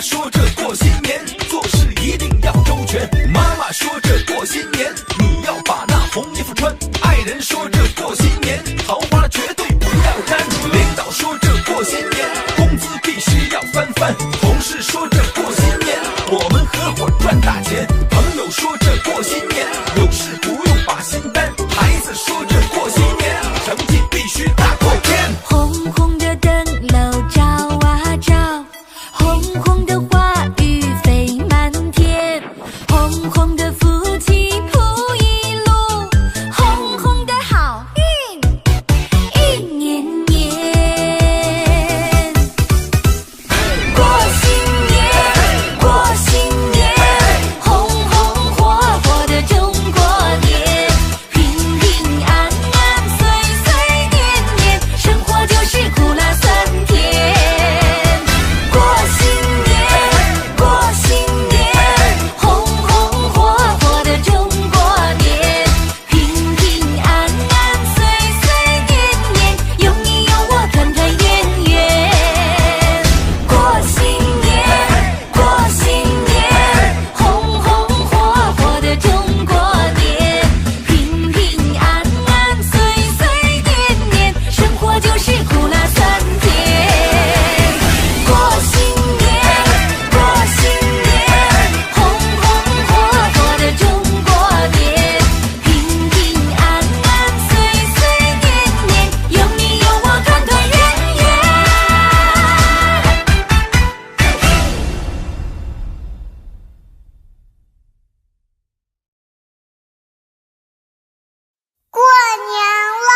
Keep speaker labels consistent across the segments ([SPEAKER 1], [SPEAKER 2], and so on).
[SPEAKER 1] 说着过新年，做事一定要周全。妈妈说着过新年，你要把那红衣服穿。爱人说着过新年，桃花绝对不要沾。领导说着过新年，工资必须要翻番。同事说着过新年，我们合伙赚大钱。朋友说着过新年，有事不用把心担。孩子说着过新年，成绩必须大过天。
[SPEAKER 2] 红红的灯笼照啊照，红红的花雨飞满天，红红的福气铺一路，红红的好运一年年。过新年，过新年，红红火火的中国年，平平安安，岁岁年年，生活就是苦辣酸甜。过新年，过新年，红红火火的中国年，平平安安，岁岁年年，有你有我，团团圆圆。过新年，过新年，红红火火的中国年，平平安安，岁岁年年，生活就是苦辣酸甜。过新年，过新年，红红火火的中国年，平平安安，岁岁年年，有你有我，团团圆圆。
[SPEAKER 3] 过年喽！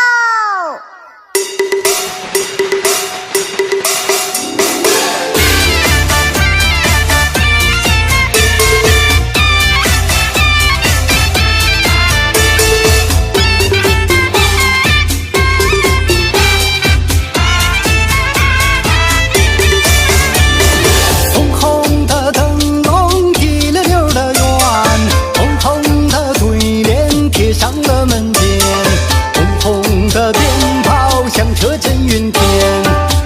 [SPEAKER 4] 红红的灯笼提溜溜的圆，红红的对联贴上了门边，红红的鞭炮响彻镇云天，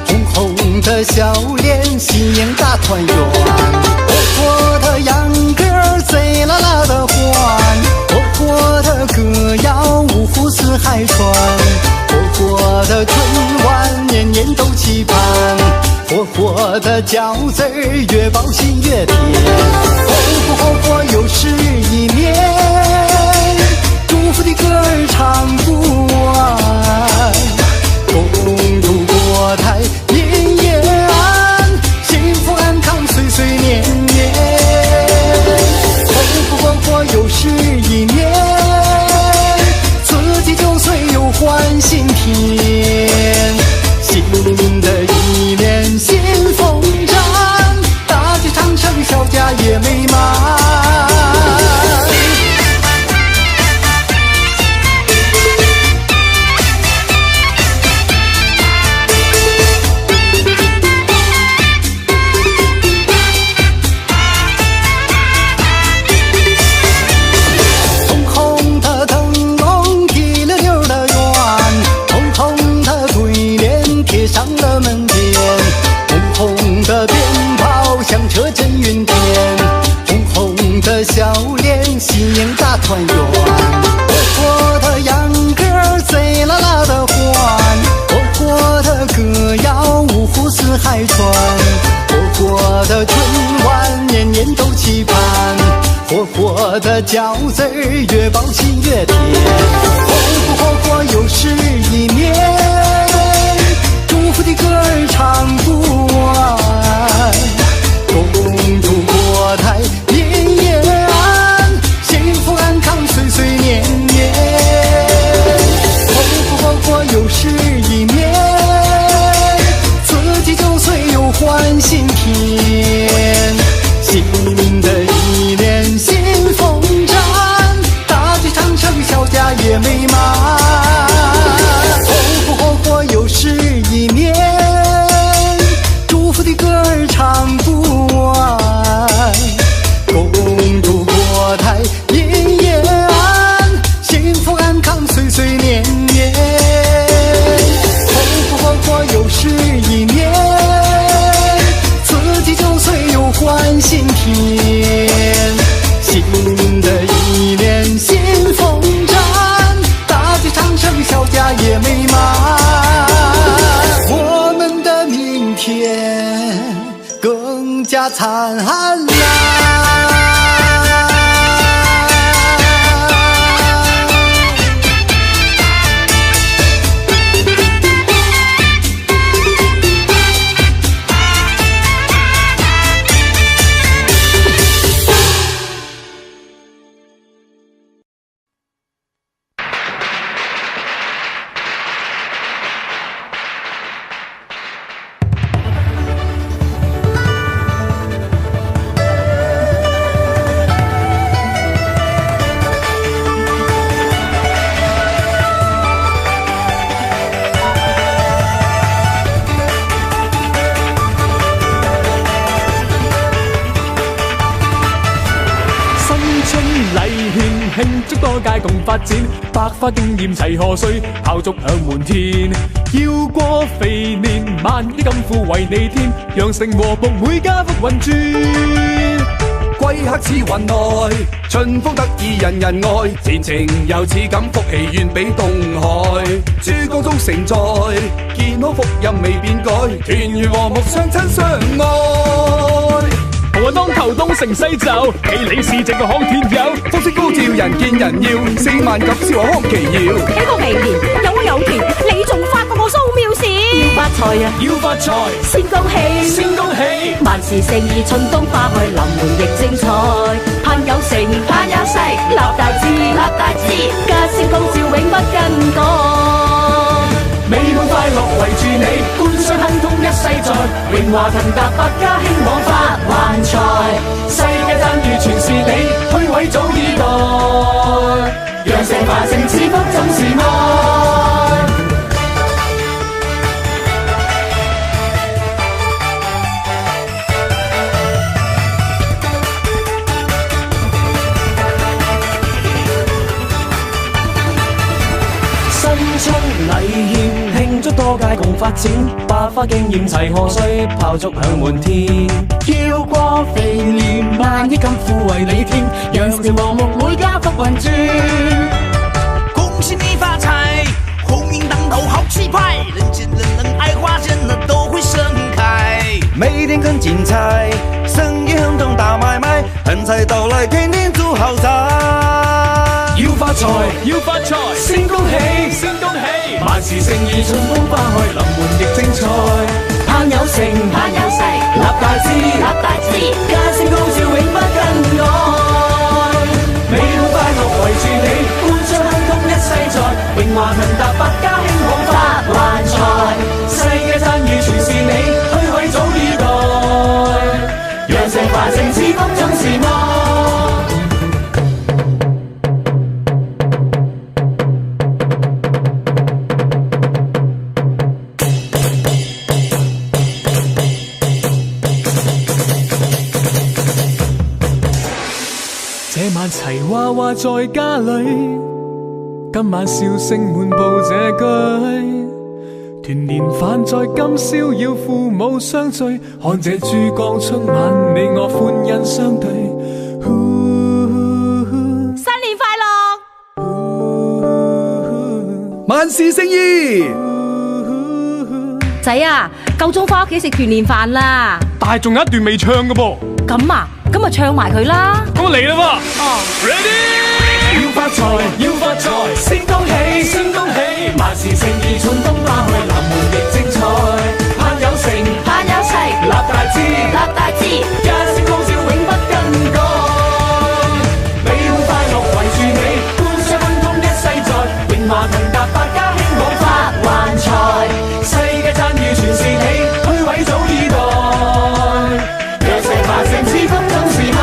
[SPEAKER 4] 红红的笑脸新年大团圆，活活的秧歌贼啦啦的欢，活活的歌谣五湖四海传，活活的春晚年年都期盼，活活的饺子儿越包心越甜，活活活又是一年，祝福的歌儿唱不完，恭祝国泰民延安，幸福安康岁岁年年，活活活又是一年，自己9岁又换新天，新的一年新风展，大街长城小家也美满。红红的灯笼提溜溜的圆，红红的对联贴上了门边，红红的鞭炮响彻镇云天，红红的笑脸新年大团圆，活活的秧歌贼啦啦的欢，活活的歌谣五湖四海传，活活的春晚年年都期盼，活活的饺子儿越包心越甜，活活活又是一年，祝福的歌儿唱不完，恭祝国泰民延安，幸福安康岁岁年年，活活活又是一年，自己9岁又换新天，新的一年新风展，大街长城小家也美满，活活活又是一年，祝福的歌儿唱暖心田。新的一年新风展，大街长城小家也美满。我们的明天更加灿烂。
[SPEAKER 5] 慶祝多屆共發展，百花經驗齊賀歲，炮竹響滿天。要過肥年，萬億金庫為你添，羊城和睦每家福運轉。
[SPEAKER 1] 貴客似雲來，春風得意人人愛，前程又似錦福氣遠比東海。珠江中承載，健康福蔭未變改，團圓和睦相親相愛。
[SPEAKER 5] 我當頭東成西就，企理市政個康天佑，
[SPEAKER 1] 福星高照人見人要，4萬錦燒康奇耀。
[SPEAKER 2] 幾個肥年有屋有田，你仲發過我蘇妙事。要發財啊！
[SPEAKER 5] 要發財，
[SPEAKER 2] 先恭喜，
[SPEAKER 5] 先恭喜，
[SPEAKER 2] 萬事勝意春冬花開，臨門亦精彩。盼有成，盼有勢，立大志，立大志，家先高照永不更改。
[SPEAKER 5] 美滿快樂圍住你，官商亨通一世在，榮華騰達百家興旺發橫財，世界讚譽全是你，虛位早已待，羊城繁盛賜福總是愛。新春禮獻慶祝多屆共發展，百花經驗齊賀歲，炮竹響滿天。要過肥年，萬億金庫為你添，羊城和睦每家福運轉。
[SPEAKER 6] 恭喜你發財，鴻運當頭好氣派，人見人能愛花，人人都會盛開。
[SPEAKER 7] 每天更精彩，生意亨通大買賣，橫財到來天天祝好彩。
[SPEAKER 5] 要發財，要發財，先恭喜，先恭喜，萬事勝意春風花開，臨門亦精彩。盼有成，盼有勢，立大志，立大志，家聲高照永不更改。美好快樂圍住你，官商亨通一世在，榮華騰達百家興旺發橫財，世界讚譽全是你，虛位早已待，羊城繁盛賜福總是愛。這晚齊娃娃在家裏，今晚笑聲滿布這居。團年飯在今宵要父母相聚，看這珠江春晚你我歡欣相對。
[SPEAKER 2] 新年快樂！
[SPEAKER 1] 萬事勝意。
[SPEAKER 2] 仔啊，夠鐘返屋企食團年飯啦！
[SPEAKER 5] 但係仲有一段未唱嘅噃。
[SPEAKER 2] 咁啊，咁咪唱埋佢啦！
[SPEAKER 5] 咁嚟啦噃！
[SPEAKER 2] 哦
[SPEAKER 5] ，Ready！ 要發財，要發財，先恭喜，先恭喜，萬事勝意春冬花開，臨門亦精彩。盼有成，
[SPEAKER 2] 盼有勢，
[SPEAKER 5] 立大志，
[SPEAKER 2] 立大志，
[SPEAKER 5] 家聲高照永不更改。美好快樂圍住你，官商亨通一世在，榮華騰達百家興旺發橫財，世界讚譽全是你，虛位早已待，羊城繁盛賜福總是愛。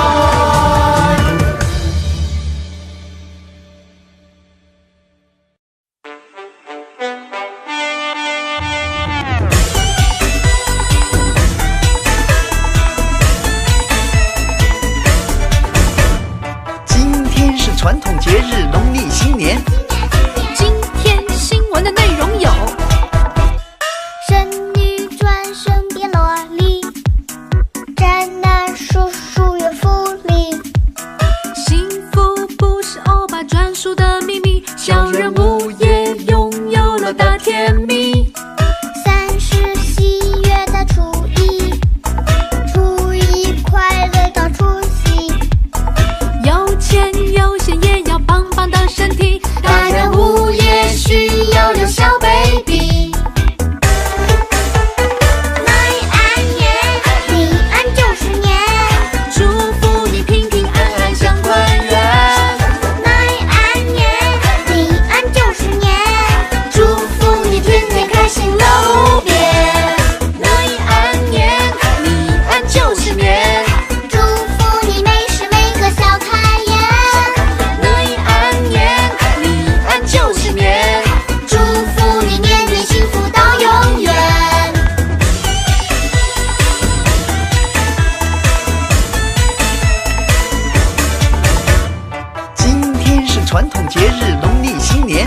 [SPEAKER 6] 统节日农历新年。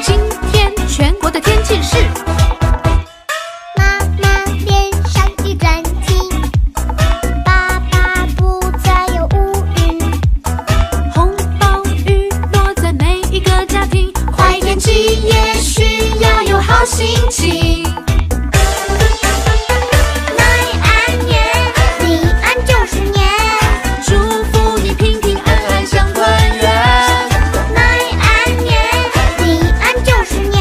[SPEAKER 2] 今天全国的天气是。
[SPEAKER 3] 妈妈脸上一盏情，爸爸不再有乌云，
[SPEAKER 2] 红包雨落在每一个家庭，坏天气也需要有好心情。
[SPEAKER 3] 来安年，你安90年，
[SPEAKER 2] 祝福你平平安安享团圆。
[SPEAKER 3] 来安年，你安90年，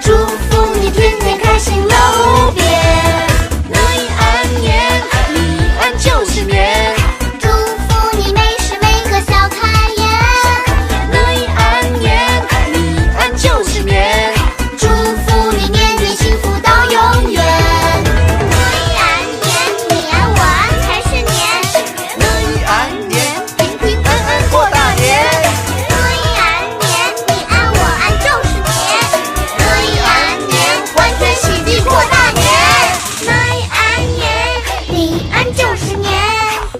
[SPEAKER 2] 祝福你天天开心乐无边。来安年，你安90年，
[SPEAKER 3] 祝福你每时每刻笑开颜。
[SPEAKER 2] 来安年，你安90年，祝福你年年幸福到永远。
[SPEAKER 3] 来安年，你安我安才是年，
[SPEAKER 6] 来安年，平平安安过大年。
[SPEAKER 3] 来安年，你安我安90年，来安年，欢天喜地过大年。来安年，你安90年，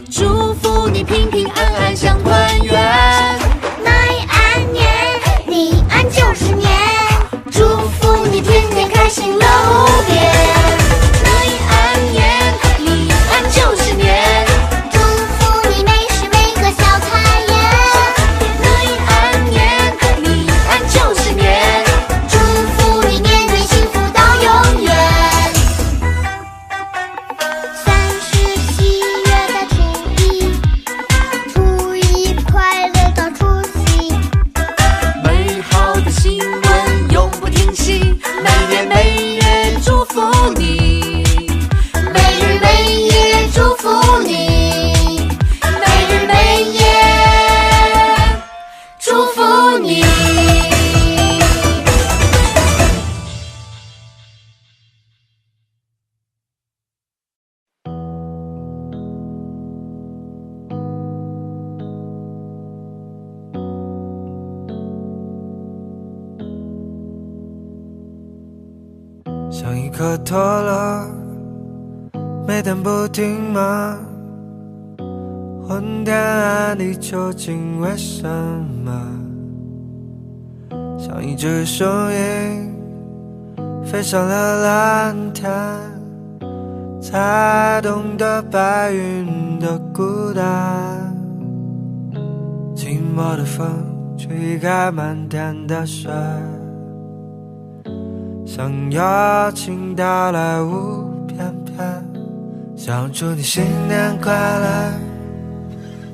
[SPEAKER 2] 祝福你平平安安享团圆。
[SPEAKER 3] 来安年，你安90年，
[SPEAKER 2] 祝福你天天开心乐无边。来安年，你安90年，
[SPEAKER 3] 祝福你每时每刻笑开颜。
[SPEAKER 2] 来安年，你安90年，祝福你年年幸福到永远。
[SPEAKER 3] 算是喜悦的初一快乐到除夕。
[SPEAKER 2] 美好的新闻永不停息，每年每月祝福你，每日每夜祝福你，每日每夜祝福你。
[SPEAKER 8] 像一颗脱落，每天不停忙，昏天暗地究竟为什么？像一只雄鹰飞上了蓝天，才懂得白云的孤单。寂寞的风吹开满天的雪，像邀请到来无翩翩，想祝你新年快乐，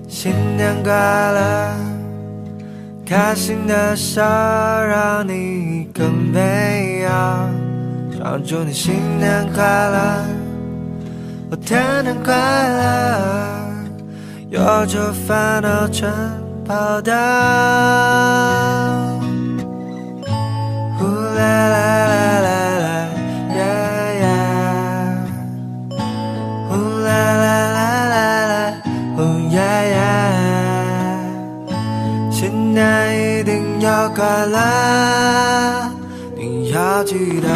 [SPEAKER 8] 新年快乐，开心的笑让你更美好。想祝你新年快乐，我天天快乐，有着烦恼全跑掉。呼啦啦啦啦啦呀呀，呼啦啦啦啦啦，哦呀呀，新年一定要快乐，你要记得。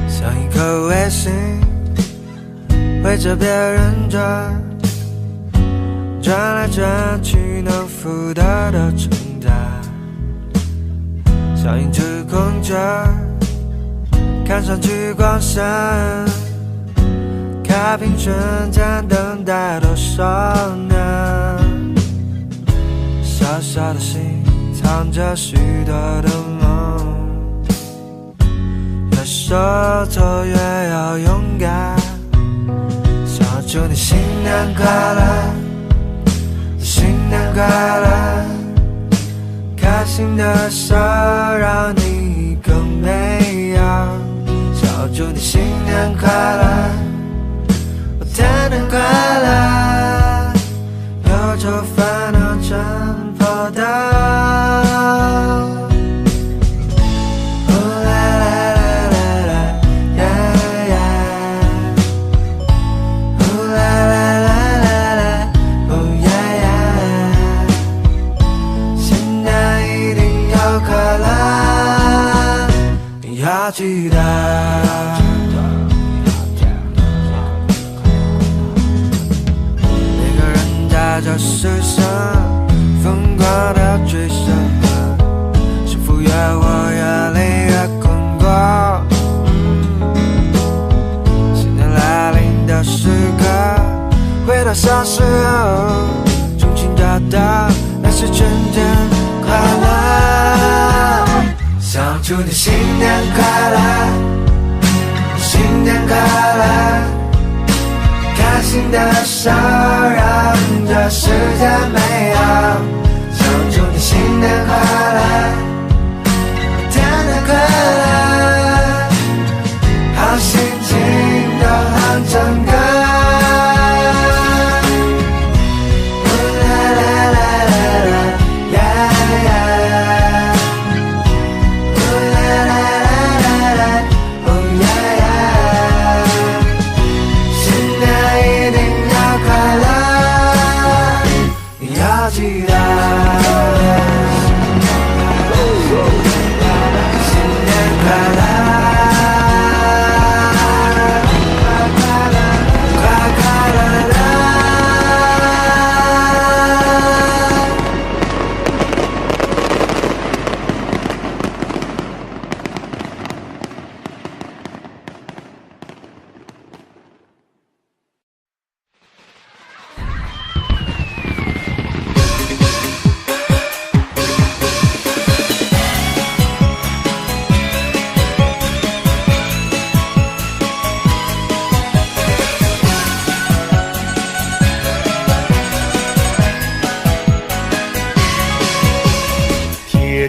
[SPEAKER 8] 像一颗卫星围着别人转，转来转去能负担的重担，像一只空姐看上去光鲜，开瓶瞬间等待多少年，小小的心藏着许多的梦，越手头越要勇敢，想祝你新年快乐，新年快乐，开心的笑让你更美好，想祝你新年快乐，我天天快乐，有着烦恼全跑掉。记得那小时候，重新找到那是真正快乐。想祝你新年快乐，新年快乐，开心的笑，让这世界美好。想祝你新年快乐，天天快乐，好心情都哼成歌。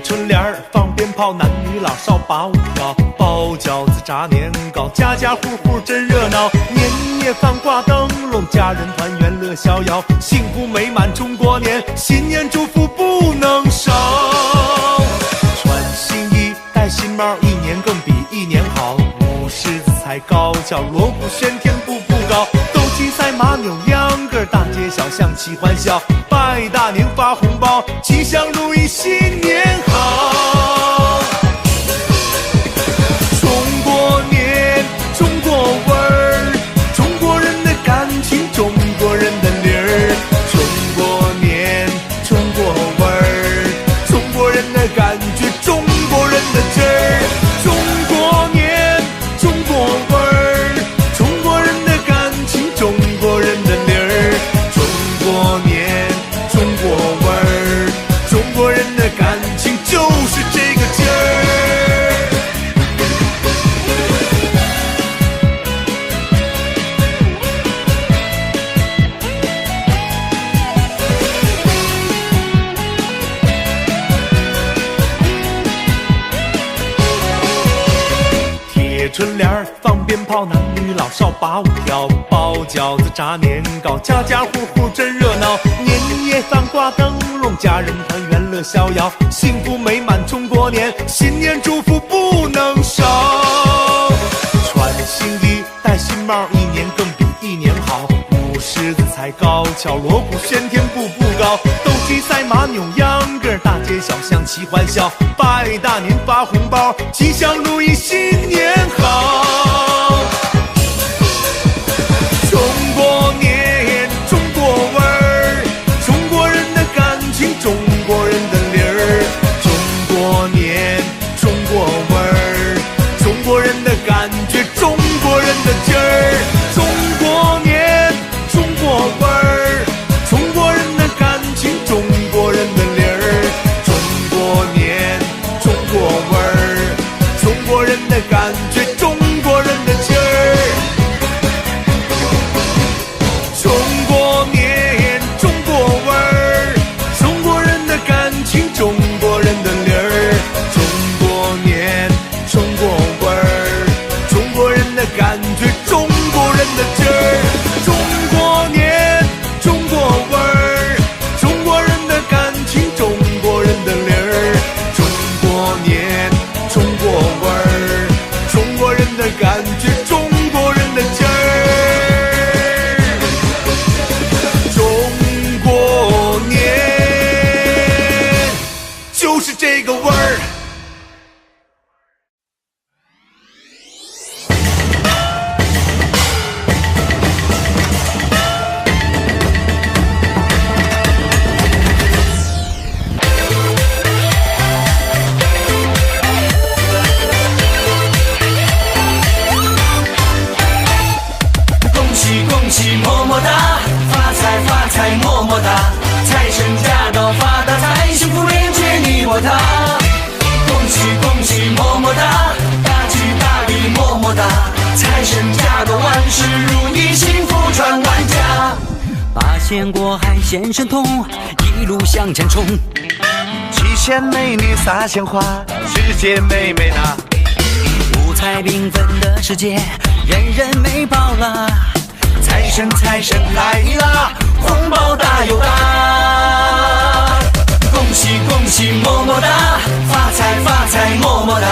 [SPEAKER 9] 春联儿放鞭炮，男女老少把舞跳，包饺子炸年糕，家家户户真热闹。年夜饭挂灯笼，家人团圆乐逍遥，幸福美满中国年，新年祝福不能少。穿新衣戴新帽，一年更比一年好。舞狮子踩高跷，锣鼓喧天步步高。斗鸡赛马扭秧歌，大街小巷齐欢笑。拜大年发红包，吉祥如意新年好。中国年，中国味儿，中国人的感情，中国人的理儿。中国年，中国味儿，中国人的感觉，中国人的劲儿。中国年，中国味儿，中国人的感情，中国人的理儿。中国年，中国味儿，中国人的感情就是这个劲儿。贴春联儿放鞭炮，男女老少把舞跳，包饺子炸年糕，家家户户真热闹。年夜饭挂灯笼，家人团圆乐逍遥，幸福美满中国年，新年祝福不能少。穿新衣戴新帽，一年更比一年好。舞狮子踩高跷，锣鼓喧天步步高。斗鸡赛马扭秧歌，大街小巷齐欢笑。拜大年发红包，吉祥如意新年好。中国年，中国味儿，中国人的感情，中国人的理儿。中国年，中国味儿，中国人的感觉，中国人的劲儿。中国年，中国味儿，中国人的感情，中国人的理儿。中国年，中国味儿，中国人的感觉，中国人的劲儿。中国年，中国味儿，中国人的感情，中国人的理儿。中国年，中国味儿，中国人的感觉，中国人的劲儿。中国年，中国味儿，中国人的感情，中国人的理儿。中国年，中国味儿，中国人的感觉，中国人的劲儿。中国年就是这个味儿。
[SPEAKER 1] 事如意，幸福传万家。
[SPEAKER 6] 八仙过海现神通，一路向前冲。
[SPEAKER 7] 七仙美女撒鲜花，世界美美哒。
[SPEAKER 6] 五彩缤纷的世界，人人美爆了。
[SPEAKER 7] 财神财神来啦，红包大又大。
[SPEAKER 1] 恭喜恭喜么么哒，发财发财么么哒，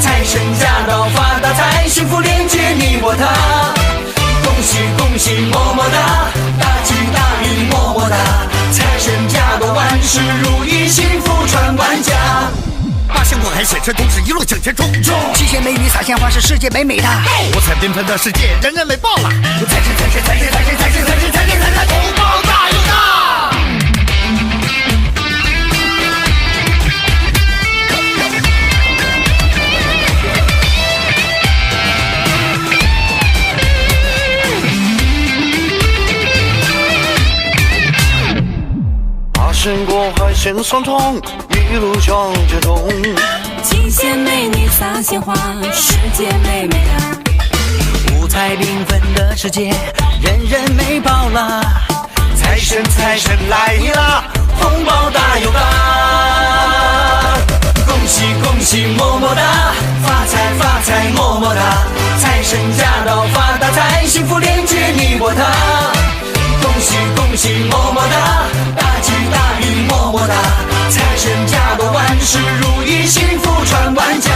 [SPEAKER 1] 财神驾到发大财，幸福连接你我他。恭喜恭喜么么哒，大吉大利么么哒，财神驾到万事如意，幸福传万家。
[SPEAKER 6] 八仙过海显神通，是一路向前冲。七仙美女撒鲜花，是世界美美的。
[SPEAKER 7] 五彩缤纷的世界，人人美爆了。
[SPEAKER 1] 财神财神财神财神财神财神财神财神，红包大又大。
[SPEAKER 7] 八仙过海显神通，一路向前冲。
[SPEAKER 2] 七仙美女撒鲜花，世界美美的。
[SPEAKER 6] 五彩缤纷的世界，人人美爆了。
[SPEAKER 7] 财神财神来啦，红包大又大。
[SPEAKER 1] 恭喜恭喜么么哒，发财发财么么哒，财神驾到发大财，幸福连接你我他。恭喜恭喜么么哒，大吉大利么么哒，财神驾到万事如意，幸福传万家。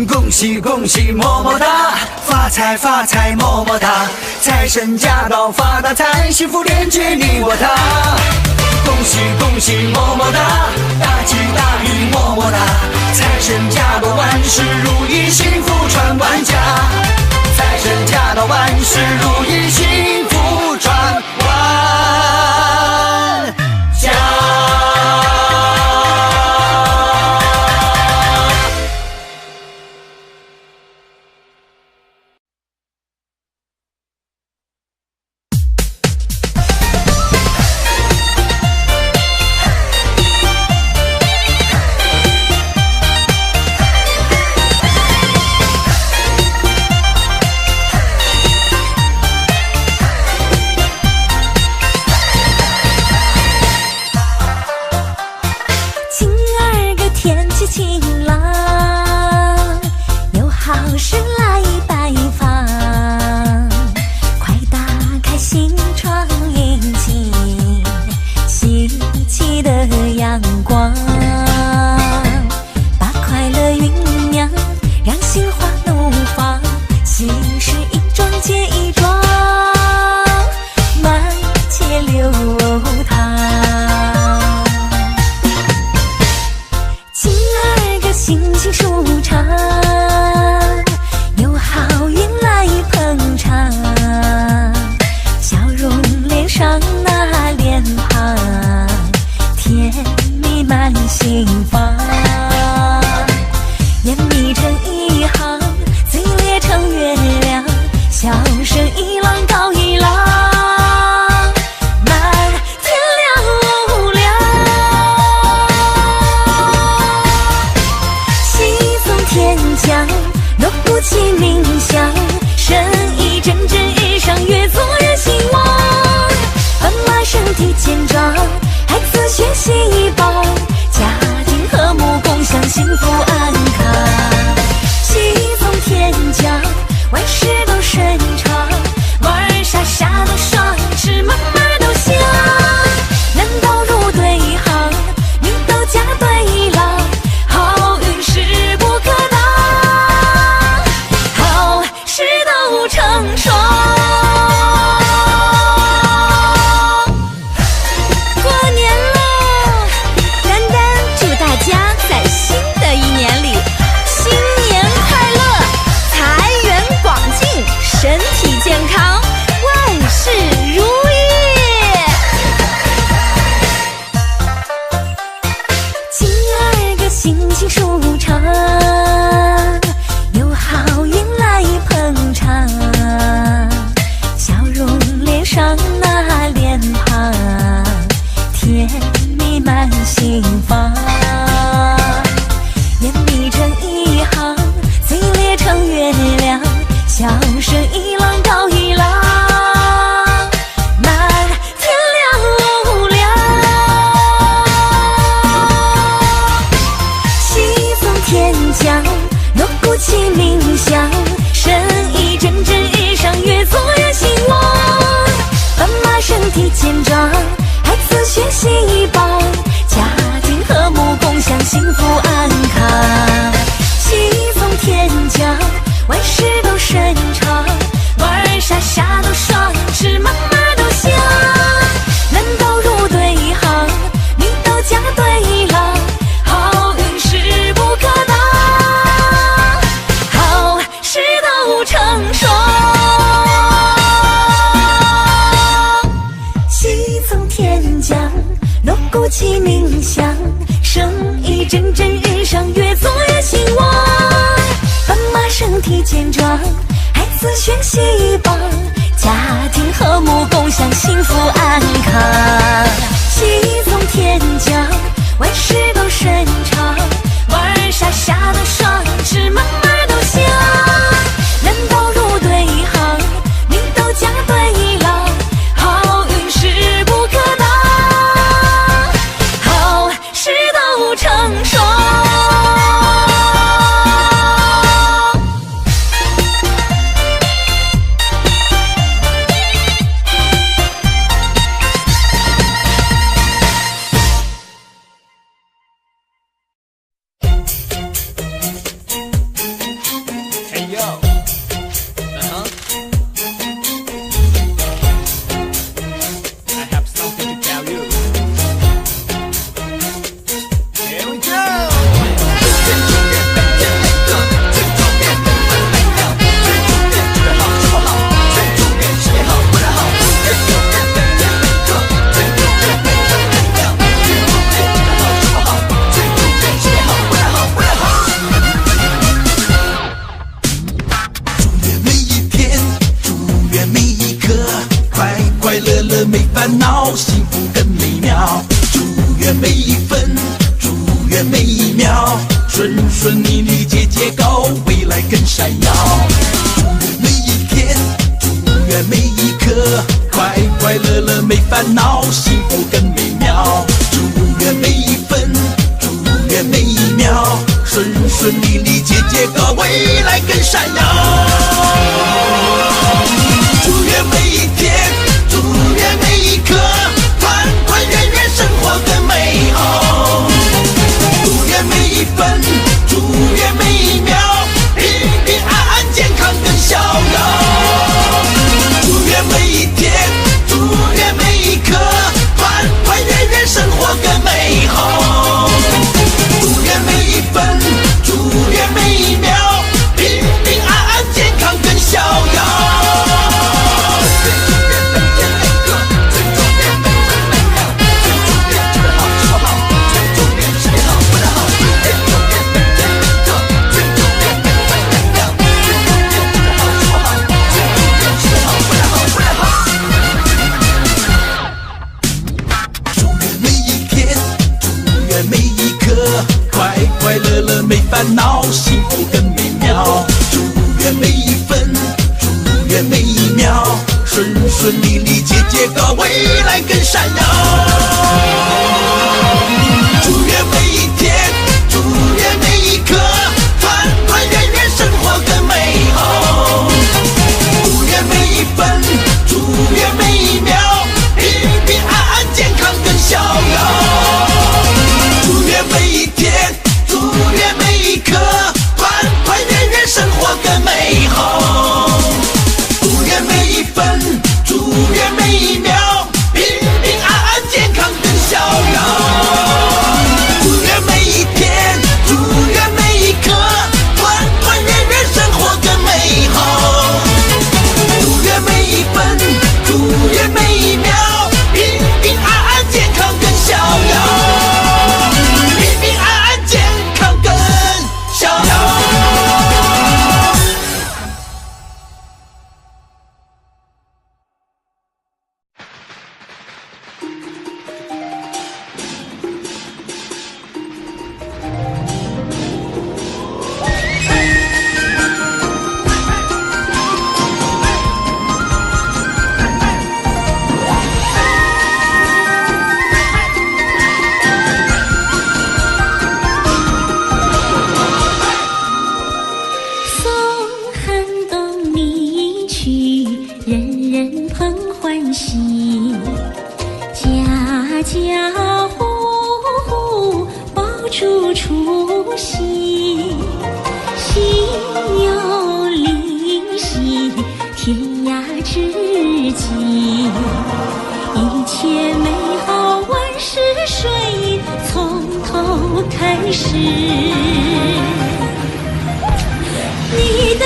[SPEAKER 1] 恭喜恭喜么么哒，发财发财么么哒，财神驾到发大财，幸福连接你我他。恭喜恭喜么么哒，大吉大利么么哒，财神驾到万事如意，幸福传万家。财神驾到万事如意，幸福传万家。
[SPEAKER 2] 晴朗，有好事来拜访，快打开心窗，迎进稀奇的阳光，把快乐酝酿，让心花怒放，喜事一桩接一桩，满街流淌。心情舒畅，有好运来捧场，笑容脸上那脸庞，甜蜜满心房，眼眯成一行，嘴裂成月亮，笑声一浪高一浪，满天亮亮。西风天降，锣鼓齐鸣响，声一阵阵，日上越作越兴旺。斑马身体健壮，孩子学习棒，家庭和睦，共享幸福安康。西风天降，万事都顺畅，玩傻傻都爽，吃嘛嘛都香。难道入对行，你都嫁对郎，好运势不可挡，好事都成双。西风天降，锣鼓齐鸣响，声一阵阵，日上越作越兴旺。斑马身体健壮，孩子学习棒，家庭和睦，共享幸福安康。西风天降，万事都顺畅，玩傻傻都爽，吃嘛嘛都香。难道入对行，你都嫁对郎，好运势不可挡，好事都成双。
[SPEAKER 1] 祝愿每一秒平平安安、健康更逍
[SPEAKER 2] 喜，家家户户爆竹出席，心有灵犀，天涯知己，一切美好万事顺，从头开始。你的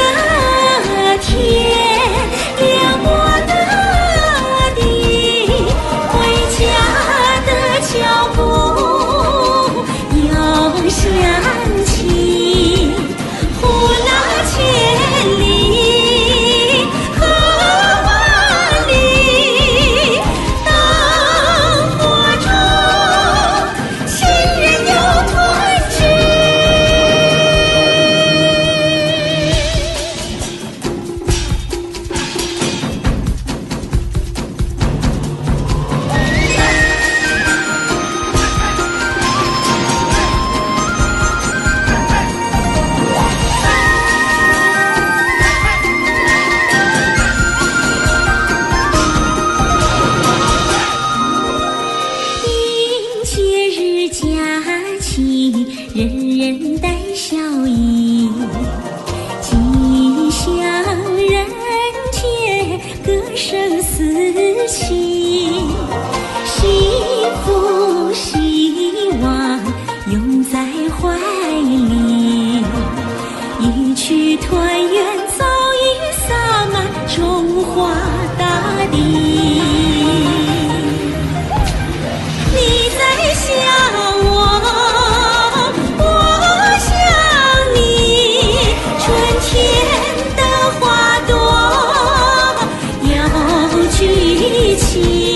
[SPEAKER 2] 天亮我的地，回家的脚步要响起，呼啦千里和万里，灯火中亲人又团聚。迎节日佳期，人人带笑意，吉祥人间，歌声四起，幸福希望拥在怀里，一曲团圆早已洒满中华大地。你在想我，我想你，春天的花朵要举起。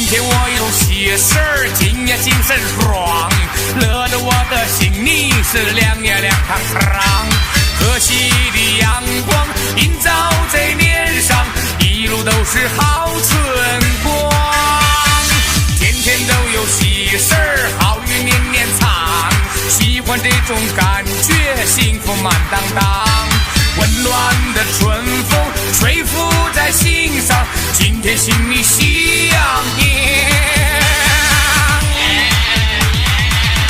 [SPEAKER 5] 天我有喜事儿，今夜精神爽，乐得我的心里是凉呀凉堂堂。和煦的阳光映照在脸上，一路都是好春光。天天都有喜事儿，好运年年长，喜欢这种感觉，幸福满当当。温暖的春风吹拂在心上，今天心里喜洋洋。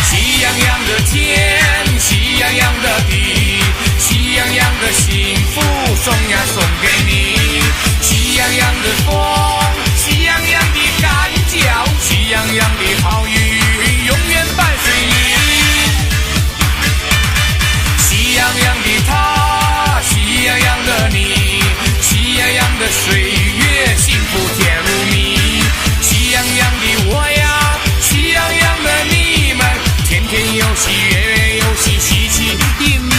[SPEAKER 5] 喜洋洋的天，喜洋洋的地，喜洋洋的幸福送呀送给你。喜洋洋的风，喜洋洋的感觉，喜洋洋的好运永远伴随你。喜洋洋的他，喜洋洋的你，喜洋洋的岁月幸福甜如蜜。喜洋洋的我呀，喜洋洋的你们，天天有喜，月月有喜，喜气盈门。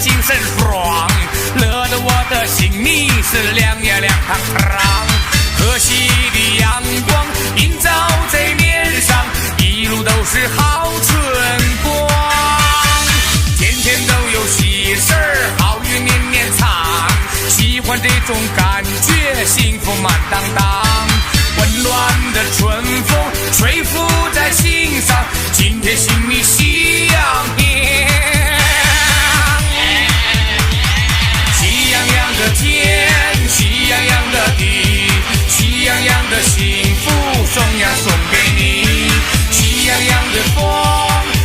[SPEAKER 5] 精神爽，乐得我的心里是凉呀凉堂堂。和煦的阳光映照在脸上，一路都是好春光。天天都有喜事儿，好运年年长，喜欢这种感觉，幸福满当当。温暖的春风吹拂在心上，今天心里喜洋洋。喜洋洋的天，喜洋洋的地，喜洋洋的幸福送呀送给你。喜洋洋的风，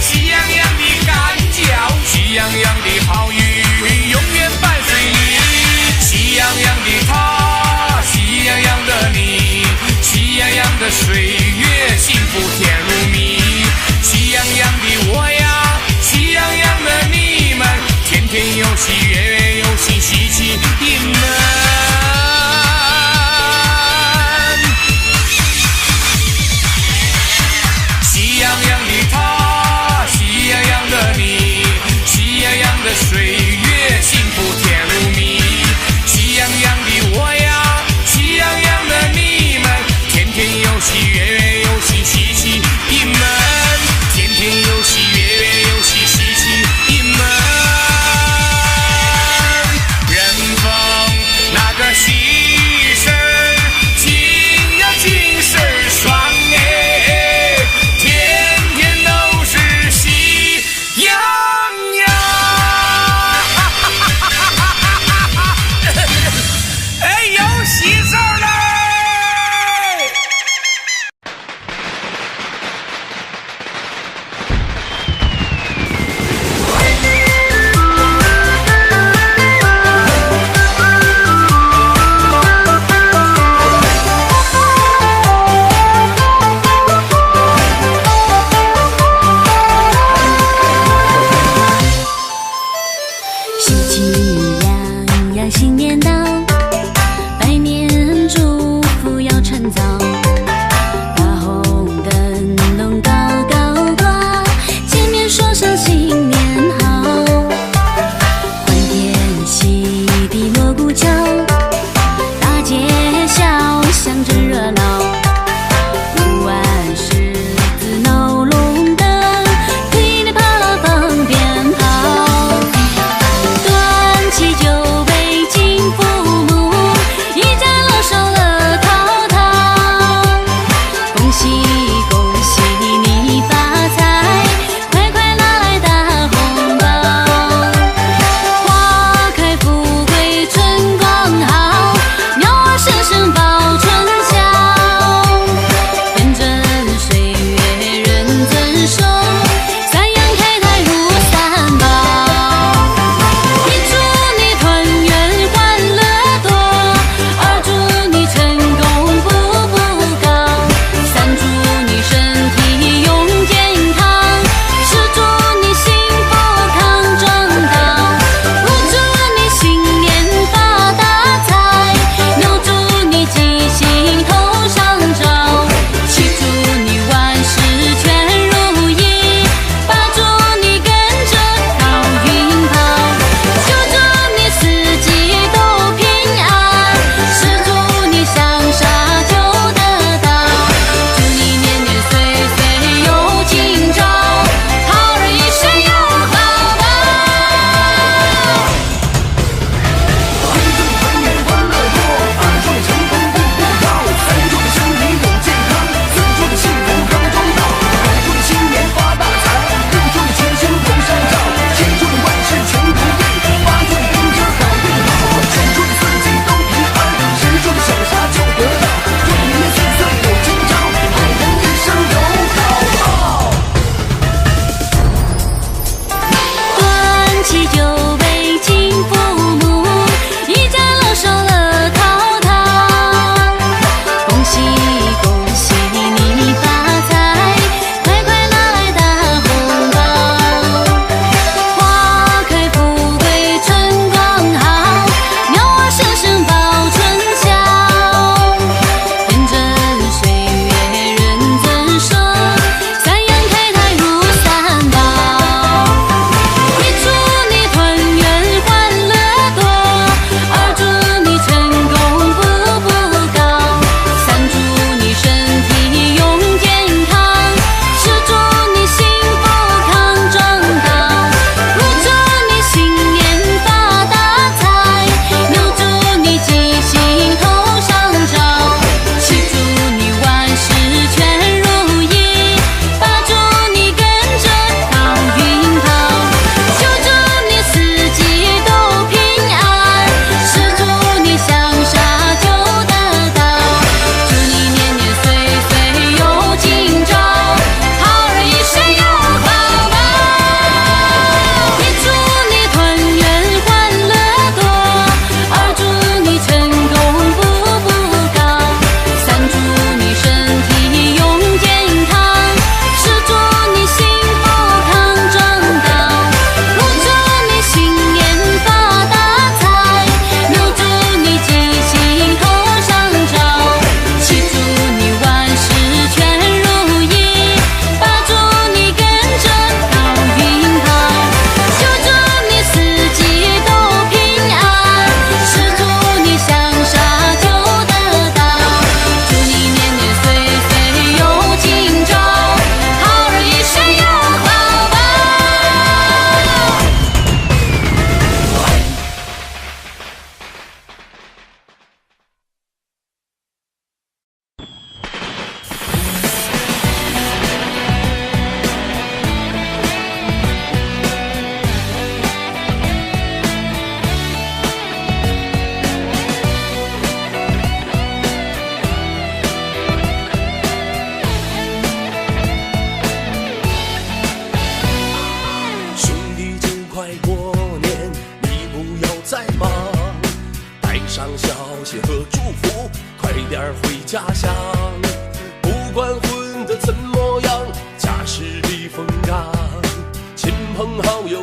[SPEAKER 5] 喜洋洋的感觉，喜洋洋的好运永远伴随你。喜洋洋的他，喜洋洋的你，喜洋洋的岁月幸福甜如蜜。喜洋洋的我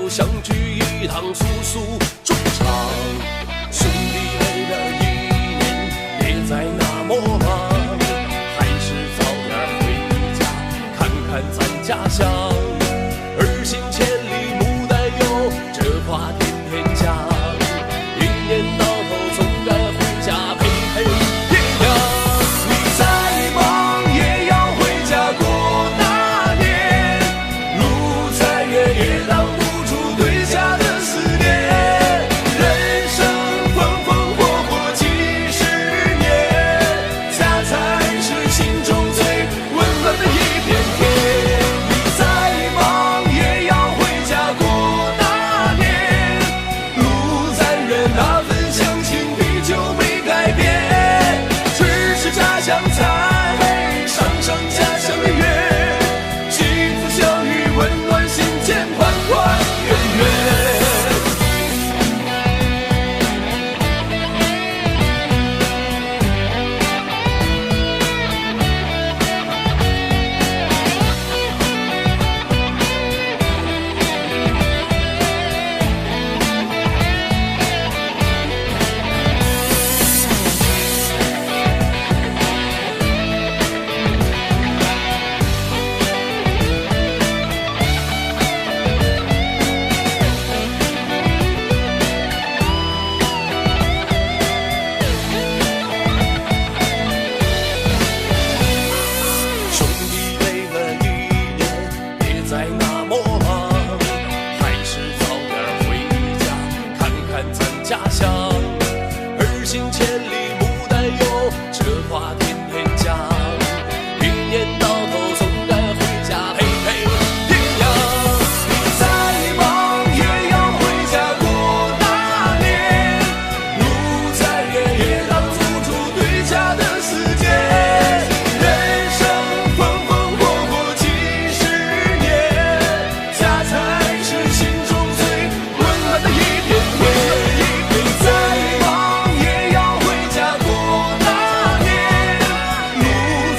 [SPEAKER 5] 又相聚一堂，诉诉衷肠。兄弟累了一年，别再那么忙，还是早点回家看看咱家乡。儿行千里母担忧，这话天天讲。一年到头总该回家陪陪爹娘。你再忙也要回家过大年，路再远也挡不住对家的思念。人生风风火火几十年，家才是心中最温暖的一片天。你再忙也要回家过大年，路再远那份乡情依旧没改变。只是家乡菜，上上家乡的月，幸福相遇温暖心间，团团圆圆。兄弟累了一年，别再那么忙，还是早点回家看看咱家乡。儿行千里母担忧，这话天天讲。一年到头总该回家陪陪爹娘。你再忙也要回家过大年，路再远也挡不住对家的思念。人生风风火火几十年，家才是心中最温暖的一片天。你再忙也要回家过大年，路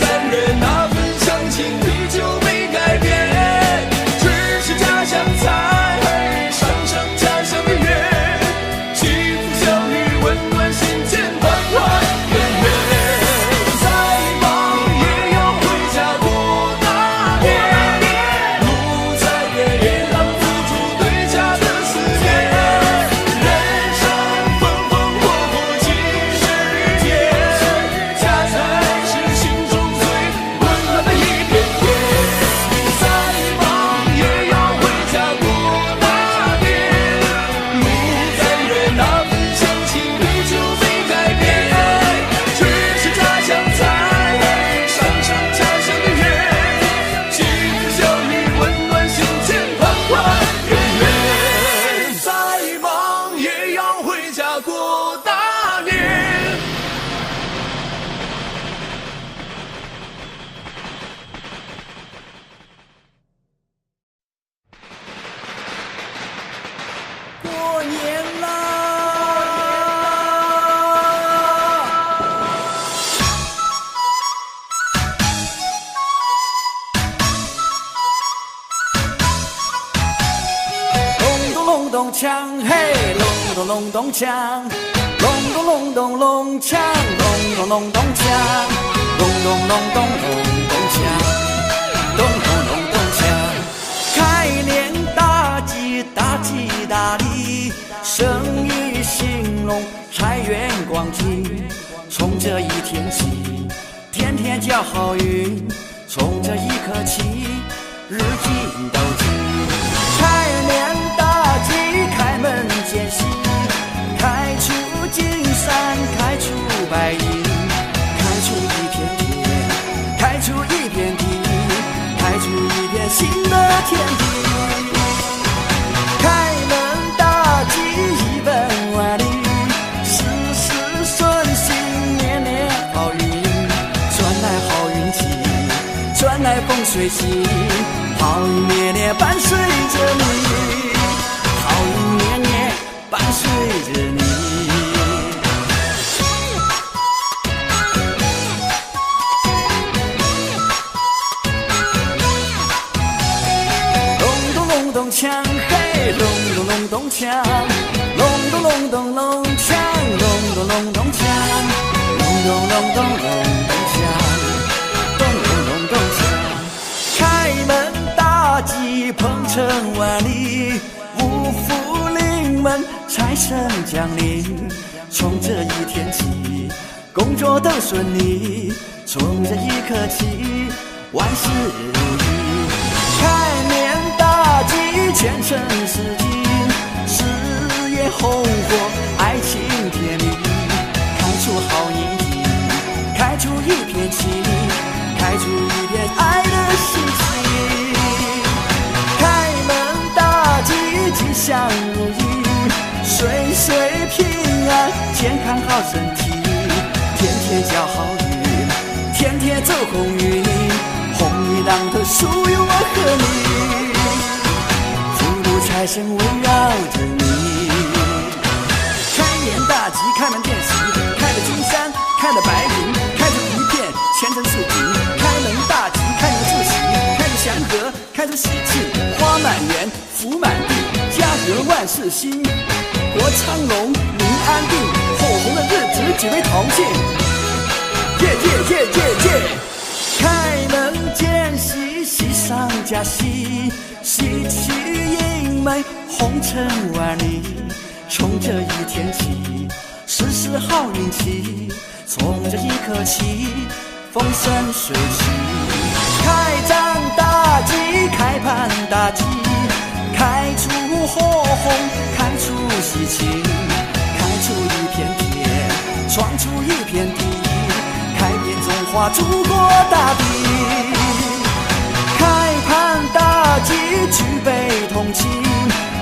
[SPEAKER 5] 再远那份乡情依旧没改变。只是家乡菜，上上家乡的月，幸福相遇温暖心间，团团圆圆。再忙也要回家过大年，路再远也挡不住对家的思念。人生风风火火几十年，家才是心中最温暖的一片天。你再忙也要回家过大年，路再远那份乡情依旧没改变。只是家乡菜，上上家乡的月，幸福相遇温暖心间，团团圆圆。再忙也要回家过大年。
[SPEAKER 6] 过年啦！隆咚隆咚锵，嘿，隆咚隆咚锵，隆咚隆咚隆锵，隆咚隆咚锵，隆咚隆咚隆咚锵，咚咚隆咚锵。开年大吉，大吉大利，生意兴隆，财源广进。从这一天起，天天交好运，从这一刻起，日进斗金。开年大吉，开门见喜，开出金山，开出白银，开出一片天，开出一片地，开出一片新的天地。开门大吉，一本万利，事事顺心，年年好运，赚来好运气，赚来风水气，好运年年伴随着你，好运年年伴随着你。咚咚隆咚锵，嘿，隆锵，隆咚隆咚隆锵，隆咚隆咚锵，隆咚隆咚隆咚锵，咚咚隆咚锵。开门大吉，鹏程万里，五福临门，财神降临。从这一天起，工作都顺利，从这一刻起，万事如意。开年大吉，前程似锦，事业红火，爱情甜蜜，开出好年纪，开出一片情，开出一片爱的心情。开门大吉，吉祥如意，岁岁平安，健康好身体，天天交好运，天天走鸿运，鸿运当头属于我和你，福禄财神围绕着你。开年大吉，开门见喜，开了金山，开了白云，开出一片前程似锦。开门大吉，开门祝喜，开出祥和，开出喜气，花满园，福满地，家和万事兴，国昌隆，民安定，火红的日子举杯同庆，耶耶耶耶耶！开门见喜，喜上加喜，喜气盈门，红尘万里。从这一天起，事事好运气，从这一刻起，风生水起。开张大吉，开盘大吉，开出火红，开出喜庆，开出一片天，闯出一片地，开遍中华祖国大地。开盘大吉，举杯同庆，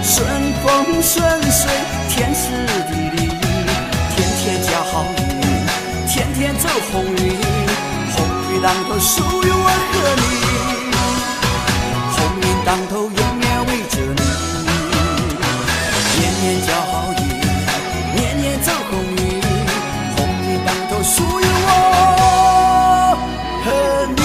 [SPEAKER 6] 顺风顺水，天时地利，天天交好运，天天走鸿运，鸿运当头属于我和你，鸿运当头永远围着你，年年交好运，年年走鸿运，鸿运当头属于我和你。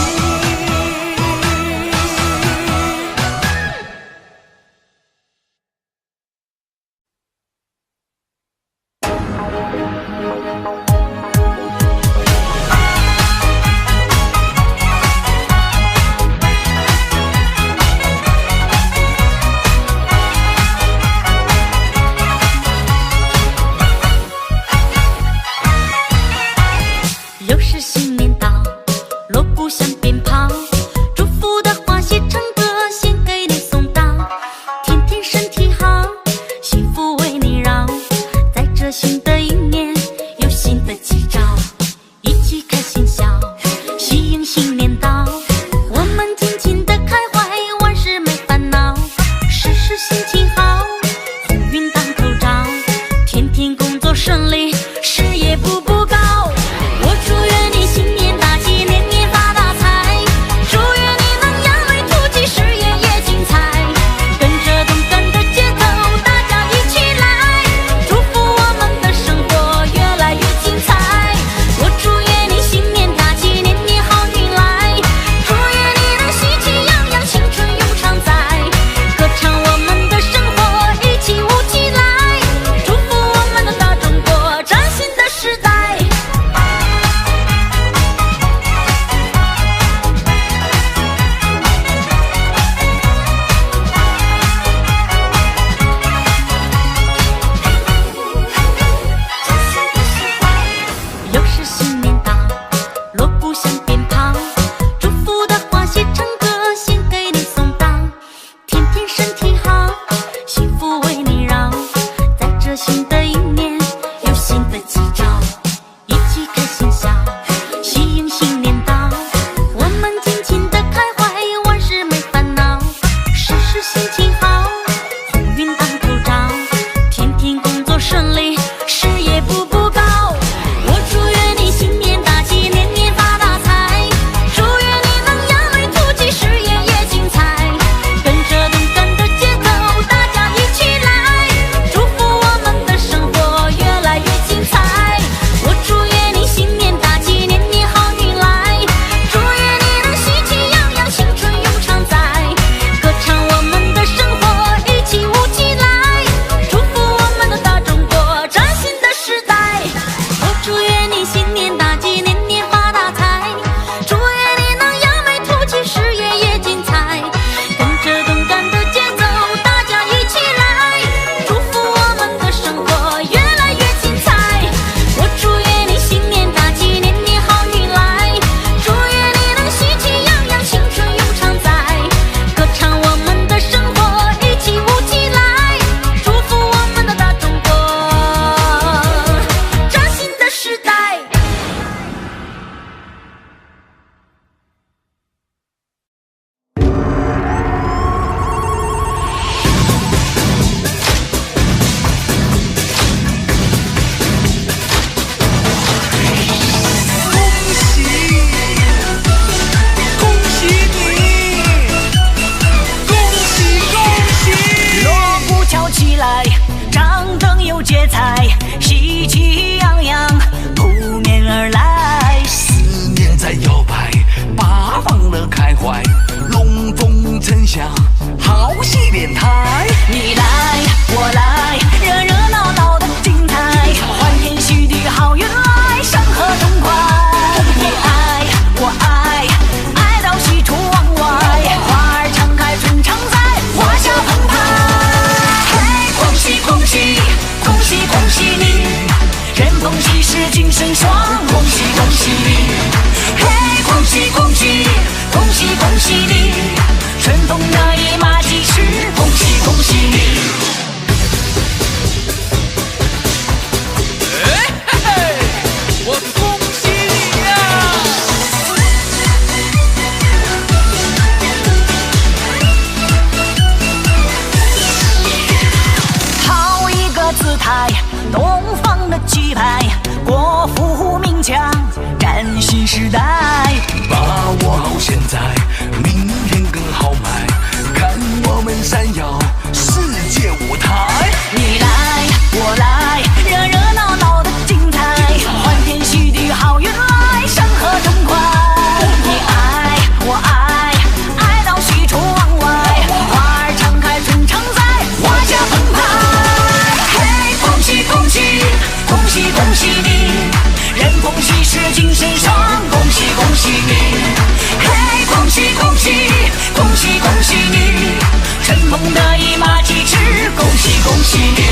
[SPEAKER 2] 喜你！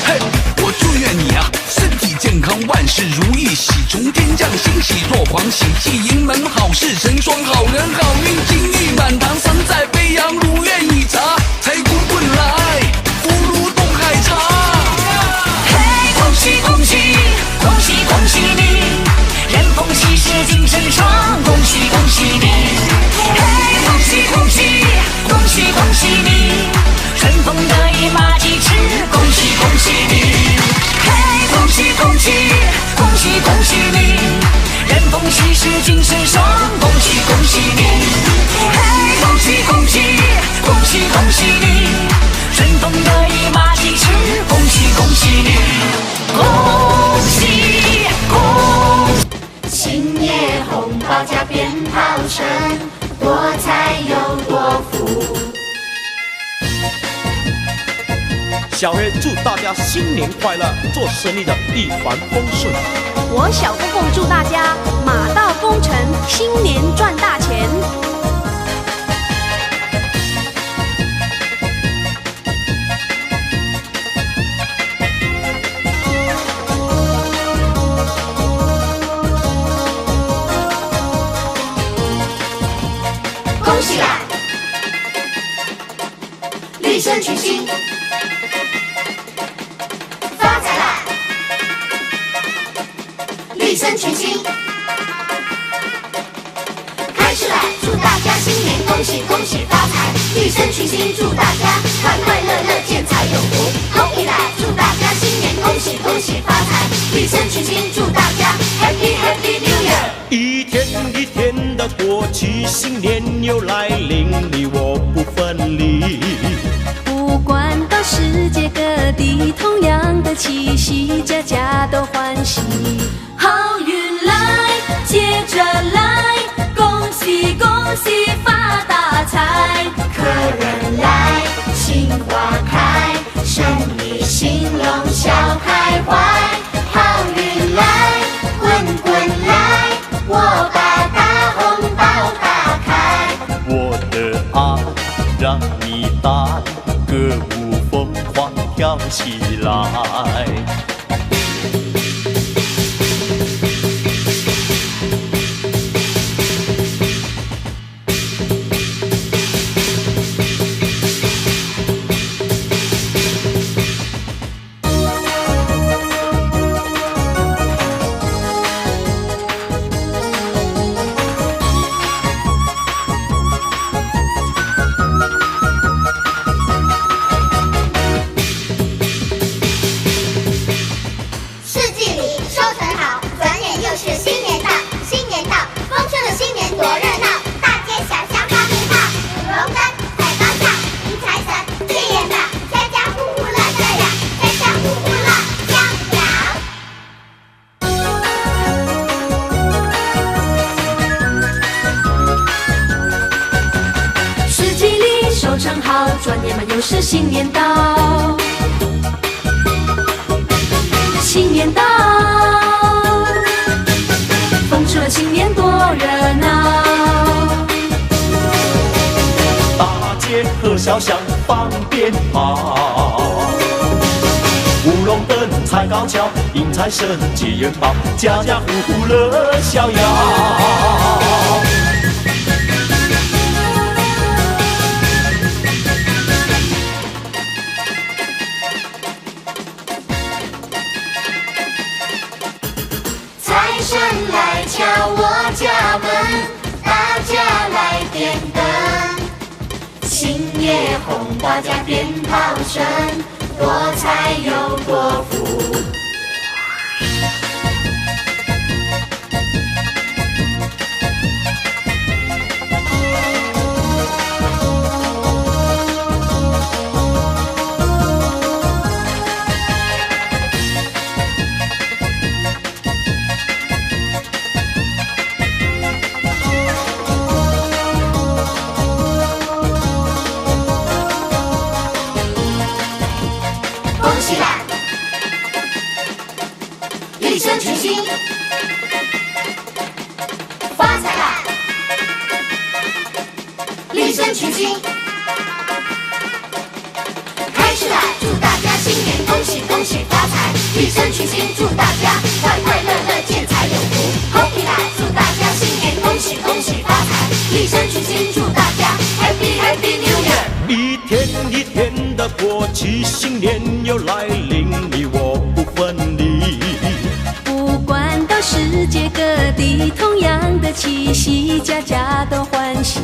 [SPEAKER 1] 嘿，我祝愿你啊，身体健康，万事如意，喜从天降，欣喜若狂，喜气盈门，好事成双，好人好运，金玉满堂，神采飞扬，如愿以偿，财滚滚来，福如东海长。
[SPEAKER 2] 嘿，恭喜恭喜，恭喜恭喜你！人逢喜事精神爽，恭喜恭喜你！嘿，恭喜恭喜，恭喜恭喜你！春风得意马蹄驰，恭喜恭喜你！嘿，恭喜恭喜，恭喜恭喜你！人逢喜事精神爽，恭喜恭喜你！嘿，恭喜恭喜，恭喜恭喜你！春风得意马蹄驰，恭喜恭喜你！恭喜恭喜！新年红包加鞭炮声，多财又多福。
[SPEAKER 9] 小黑祝大家新年快乐，做生意的一帆风顺。
[SPEAKER 10] 我小公公祝大家马到功成，新年赚大钱。
[SPEAKER 2] 恭喜啦！立身群星，发财啦！立身群星，开始啦！祝大家新年恭喜恭喜发财！立身群星，祝大家快快乐乐，见财有福！恭喜啦！祝大家新年恭喜恭喜发财！立身群星，祝大家 Happy Happy New Year！
[SPEAKER 9] 一天一天的过去，新年又来临，你我不分离。
[SPEAKER 10] 不管到世界各地，同样的气息，家家都欢喜。好运来，接着来，恭喜恭喜发大财。
[SPEAKER 2] 客人来，心花开，生意兴隆笑开怀。好运来，滚滚来，我把大红包打开。
[SPEAKER 7] 我的爱让你带，歌舞疯狂跳起来。
[SPEAKER 3] 四季里收成好，转眼又是新年到，新年到，丰收的新年多热闹，大街小巷放鞭炮，龙灯踩高跷，迎财神接元宝，家家户户乐逍遥，家家户户乐逍遥。
[SPEAKER 10] 四季里收成好，转眼嘛又是新年到。新年到，丰收的新年多热闹。
[SPEAKER 9] 大街和小巷放鞭炮，舞龙灯踩高跷，迎财神接元宝，家家户户乐逍遥。
[SPEAKER 2] 财神来敲我家门，大家来点灯。新年红包加鞭炮声，多财又多福。恭喜啦！立身群星，发财啦！立身群星，开始啦！祝大家新年恭喜发财，立身群星祝大家快快乐乐，健财有福。Happy 啦，祝大家新年恭喜恭喜发财，立身群星祝大家 Happy Happy New Year。
[SPEAKER 7] 一天一天的过去，新年又来临，你我不分离。
[SPEAKER 10] 不管到世界各地，同样的气息，家家都欢喜。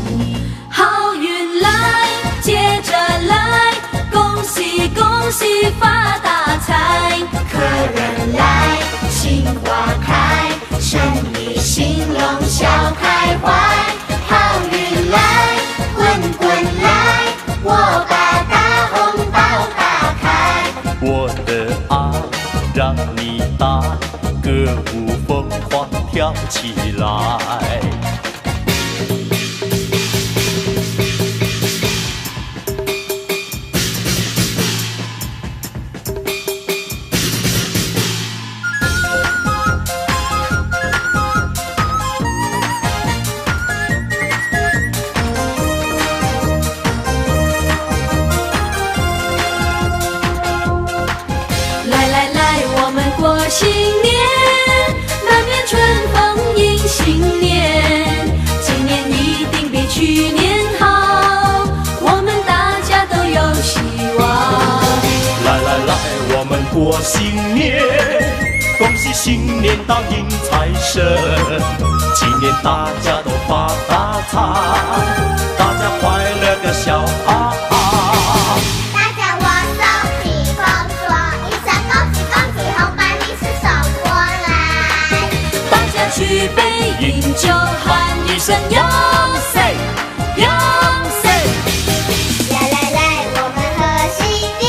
[SPEAKER 10] 好运来，接着来，恭喜恭喜发大财。
[SPEAKER 2] 客人来，心花开，生意兴隆笑开怀。好运来，滚滚来，我把大红包打开。
[SPEAKER 7] 我的爱让你带，歌舞疯狂跳起来。
[SPEAKER 10] 新年，难免春风迎新年，今年一定比去年好，我们大家都有希望。
[SPEAKER 7] 来来来，我们过新年，恭喜新年到迎财神，今年大家都发大财，大家快乐个笑啊啊！
[SPEAKER 3] 大家握手比工作，一声恭喜恭喜，红白利是送过来。
[SPEAKER 10] 大家举杯饮酒，喊一声哟塞哟塞。
[SPEAKER 3] 来来来，我们贺新年，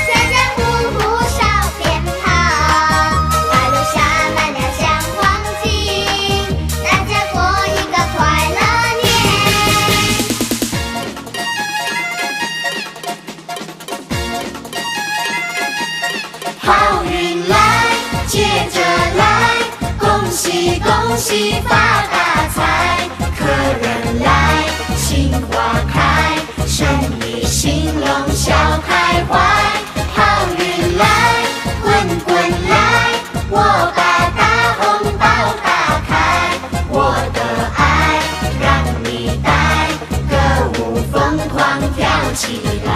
[SPEAKER 3] 家家户户烧鞭炮，马路下满了香黄金，大家过一个快乐年。
[SPEAKER 2] 好运来，接着来，恭喜恭喜发大财。客人来，心花开，生意兴隆笑开怀。好运来，滚滚来，我把大红包打开。我的爱让你带，歌舞疯狂跳起来。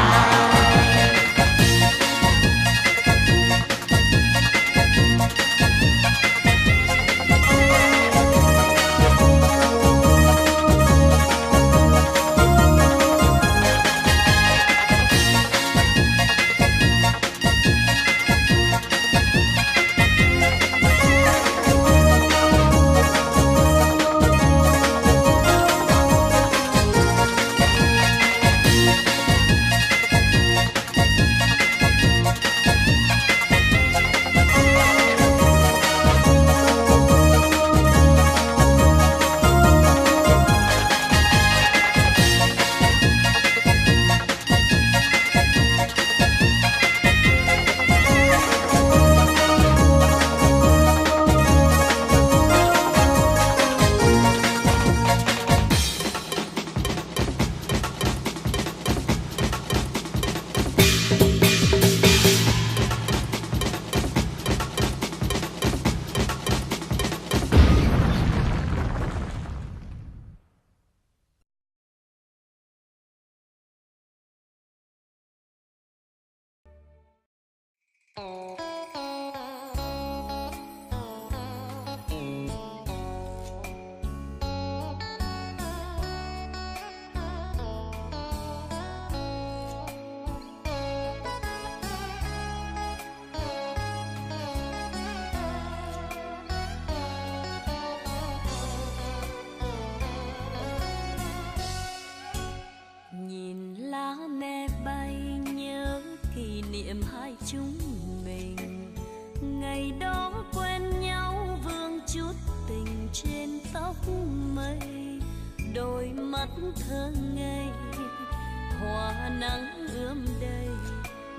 [SPEAKER 10] chúng mình ngày đó quen nhau vương chút tình trên tóc mây, đôi mắt thơ ngây hoa nắng ươm đầy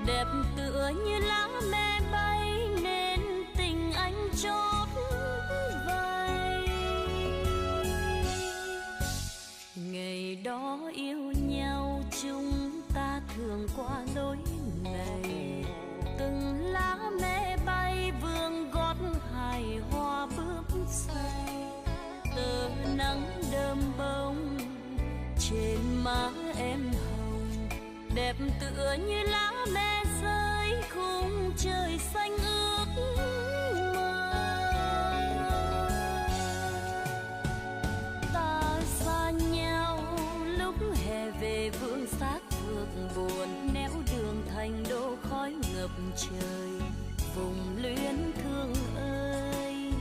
[SPEAKER 10] đẹp tựa như lá me bay nên tình anh chót vay. Ngày đó yêu nhau chúng ta thường qua lối này từng nắng đơm bông trên má em hồng, đẹp tựa như lá me rơi khung trời xanh ước mơ. Ta xa nhau lúc hè về vương xác phượng buồn, néo đường thành đô khói ngập trời. Vùng luyến thương ơi,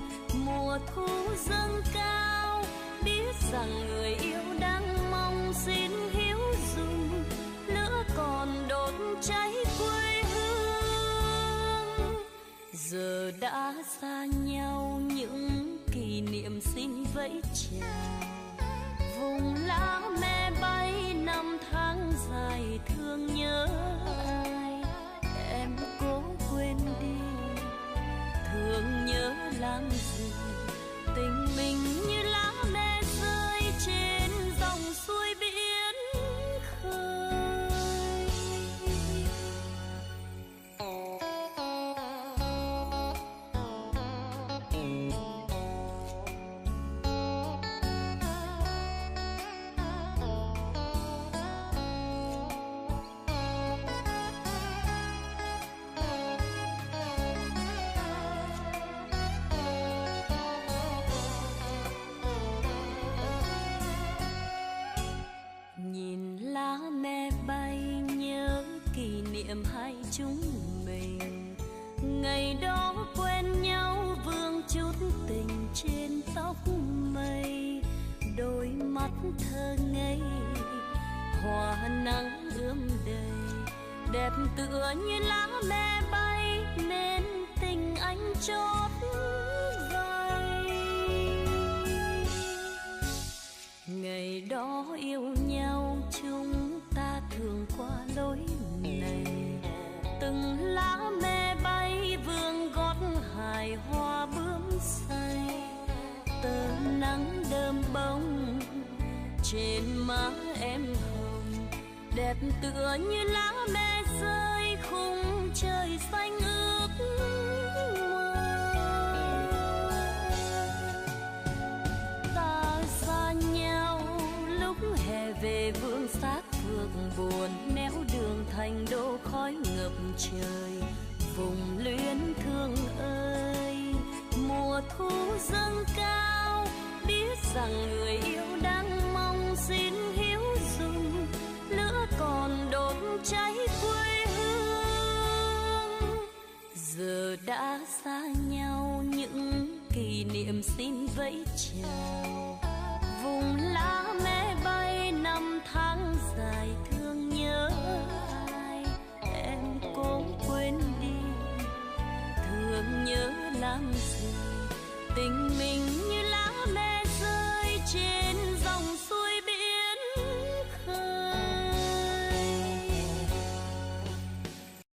[SPEAKER 10] mùa thu dâng cao, biết rằng người yêu đang mong xin hiếu dung, lửa còn đốt cháy quê hương. Giờ đã xa nhau những kỷ niệm xin vẫy chào, vùng lá me bay năm tháng dài thương nhớ ai. Em cố quên đi, thương nhớ làm gì, tình mình như lá me rơi trên dòng suối biển khơi. Nhìn lá me bay nhớ kỷ niệm hai chúng mình, ngày đó quen nhau vương chút tình trên tóc mây. Đôi mắt thơ ngây hoa nắng ươm đầy, đẹp tựa như lá me bay nên tình anh chót vay. Ngày đó yêu nhau chúng ta thường qua lối này, từng lá me bay vương gót hài hoa bướm say. Tờ nắng đơm bông trên má em hồng, đẹp tựa như lá me rơi khung trời xanh ước mơ. Ta xa nhau lúc hè về vương xác phượng buồn, néo đường thành đô khói ngập trời. Vùng luyến thương ơi, mùa thu dâng cao, biết rằng người yêu đang mong xin hiếu dung, lửa còn đốt cháy quê hương. Giờ đã xa nhau những kỷ niệm xin vẫy chào, vùng lá me bay năm tháng dài thương nhớ ai. Em cố quên đi, thương nhớ làm gì, tình mình